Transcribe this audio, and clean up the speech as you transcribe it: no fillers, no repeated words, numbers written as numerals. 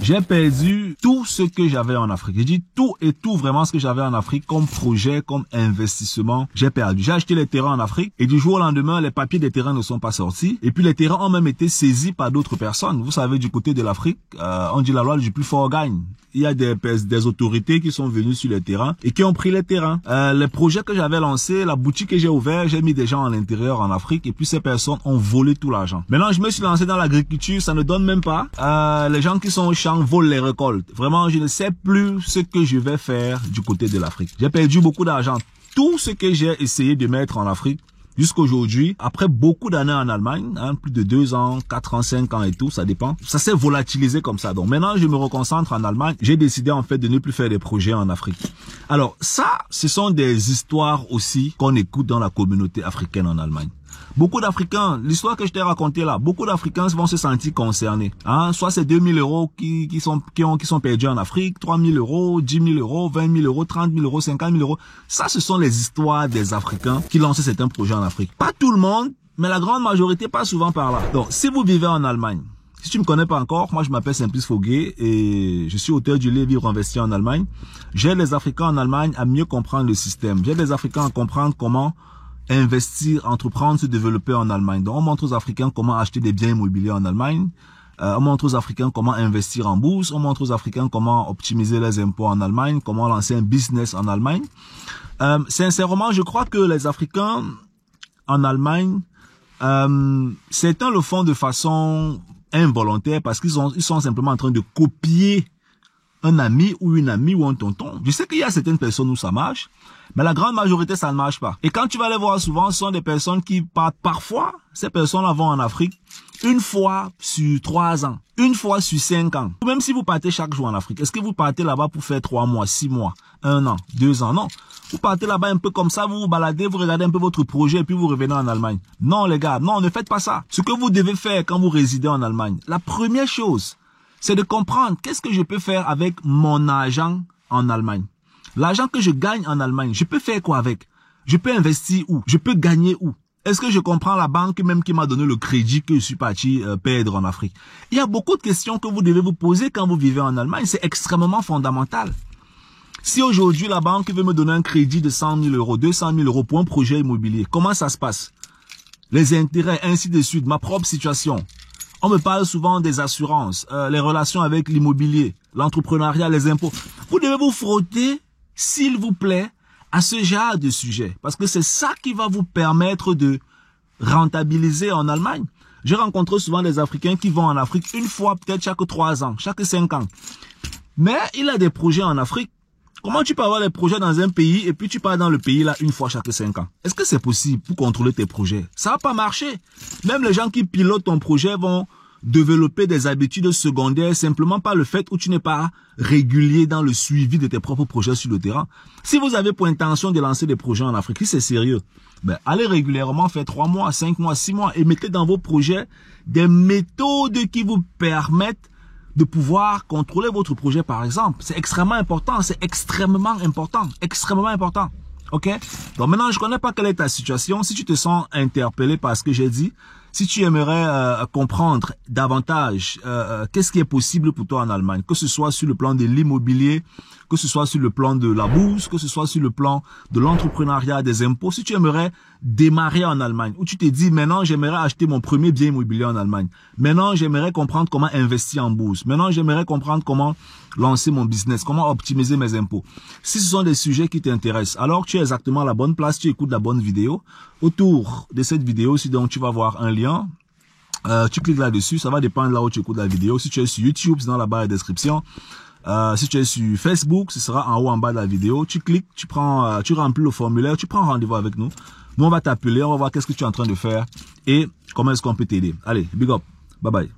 J'ai perdu tout ce que j'avais en Afrique. J'ai dit tout et tout vraiment ce que j'avais en Afrique comme projet, comme investissement. J'ai perdu. J'ai acheté les terrains en Afrique et du jour au lendemain, les papiers des terrains ne sont pas sortis. Et puis les terrains ont même été saisis par d'autres personnes. Vous savez, du côté de l'Afrique, on dit la loi du plus fort gagne. Il y a des autorités qui sont venues sur les terrains et qui ont pris les terrains. Les projets que j'avais lancés, la boutique que j'ai ouverte, j'ai mis des gens à l'intérieur en Afrique et puis ces personnes ont volé tout l'argent. Maintenant, je me suis lancé dans l'agriculture, ça ne donne même pas. Les gens qui sont au champ volent les récoltes. Vraiment, je ne sais plus ce que je vais faire du côté de l'Afrique. J'ai perdu beaucoup d'argent. Tout ce que j'ai essayé de mettre en Afrique, jusqu'aujourd'hui, après beaucoup d'années en Allemagne, plus de 2 ans, 4 ans, 5 ans et tout, ça dépend. Ça s'est volatilisé comme ça. Donc maintenant, je me reconcentre en Allemagne. J'ai décidé en fait de ne plus faire des projets en Afrique. Alors ça, ce sont des histoires aussi qu'on écoute dans la communauté africaine en Allemagne. Beaucoup d'Africains, l'histoire que je t'ai racontée là, beaucoup d'Africains vont se sentir concernés. Soit c'est 2000 euros qui sont perdus en Afrique, 3000 euros, 10 000 euros, 20 000 euros, 30 000 euros, 50 000 euros. Ça, ce sont les histoires des Africains qui lancent certains projets en Afrique. Pas tout le monde, mais la grande majorité passe souvent par là. Donc, si vous vivez en Allemagne, si tu me connais pas encore, moi je m'appelle Simplice Foguet et je suis auteur du livre Vivre investir en Allemagne. J'aide les Africains en Allemagne à mieux comprendre le système. J'aide les Africains à comprendre comment investir, entreprendre, se développer en Allemagne. Donc, on montre aux Africains comment acheter des biens immobiliers en Allemagne. On montre aux Africains comment investir en bourse. On montre aux Africains comment optimiser les impôts en Allemagne, comment lancer un business en Allemagne. Sincèrement, je crois que les Africains en Allemagne, certains le font de façon involontaire parce qu'ils sont simplement en train de copier un ami ou une amie ou un tonton. Je sais qu'il y a certaines personnes où ça marche, mais la grande majorité, ça ne marche pas. Et quand tu vas les voir souvent, ce sont des personnes qui partent parfois. Ces personnes-là vont en Afrique une fois sur 3 ans, une fois sur 5 ans. Même si vous partez chaque jour en Afrique, est-ce que vous partez là-bas pour faire 3 mois, 6 mois, 1 an, 2 ans? Non. Vous partez là-bas un peu comme ça, vous vous baladez, vous regardez un peu votre projet et puis vous revenez en Allemagne. Non les gars, non, ne faites pas ça. Ce que vous devez faire quand vous résidez en Allemagne, la première chose, c'est de comprendre qu'est-ce que je peux faire avec mon argent en Allemagne. L'argent que je gagne en Allemagne, je peux faire quoi avec? Je peux investir où? Je peux gagner où? Est-ce que je comprends la banque même qui m'a donné le crédit que je suis parti perdre en Afrique? Il y a beaucoup de questions que vous devez vous poser quand vous vivez en Allemagne. C'est extrêmement fondamental. Si aujourd'hui la banque veut me donner un crédit de 100 000 euros, 200 000 euros pour un projet immobilier, comment ça se passe? Les intérêts, ainsi de suite, ma propre situation. On me parle souvent des assurances, les relations avec l'immobilier, l'entrepreneuriat, les impôts. Vous devez vous frotter, s'il vous plaît, à ce genre de sujet. Parce que c'est ça qui va vous permettre de rentabiliser en Allemagne. J'ai rencontré souvent des Africains qui vont en Afrique une fois, peut-être chaque 3 ans, chaque 5 ans. Mais il a des projets en Afrique. Comment tu peux avoir des projets dans un pays et puis tu pars dans le pays là une fois chaque 5 ans? Est-ce que c'est possible pour contrôler tes projets? Ça va pas marcher. Même les gens qui pilotent ton projet vont développer des habitudes secondaires simplement par le fait où tu n'es pas régulier dans le suivi de tes propres projets sur le terrain. Si vous avez pour intention de lancer des projets en Afrique, si c'est sérieux, allez régulièrement faire 3 mois, 5 mois, 6 mois et mettez dans vos projets des méthodes qui vous permettent de pouvoir contrôler votre projet, par exemple. C'est extrêmement important, extrêmement important. Ok? Donc maintenant, je connais pas quelle est ta situation. Si tu te sens interpellé par ce que j'ai dit, si tu aimerais comprendre davantage qu'est-ce qui est possible pour toi en Allemagne, que ce soit sur le plan de l'immobilier, que ce soit sur le plan de la bourse, que ce soit sur le plan de l'entrepreneuriat, des impôts, si tu aimerais démarrer en Allemagne, où tu te dis maintenant j'aimerais acheter mon premier bien immobilier en Allemagne, maintenant j'aimerais comprendre comment investir en bourse, maintenant j'aimerais comprendre comment lancer mon business, comment optimiser mes impôts. Si ce sont des sujets qui t'intéressent, alors tu es exactement à la bonne place, tu écoutes la bonne vidéo. Autour de cette vidéo, si donc tu vas voir un lien, tu cliques là-dessus, ça va dépendre là où tu écoutes la vidéo. Si tu es sur YouTube, c'est dans la barre de description. Si tu es sur Facebook, ce sera en haut en bas de la vidéo. Tu cliques, tu remplis le formulaire, tu prends rendez-vous avec nous. Nous, on va t'appeler, on va voir qu'est-ce que tu es en train de faire et comment est-ce qu'on peut t'aider. Allez, big up, bye bye.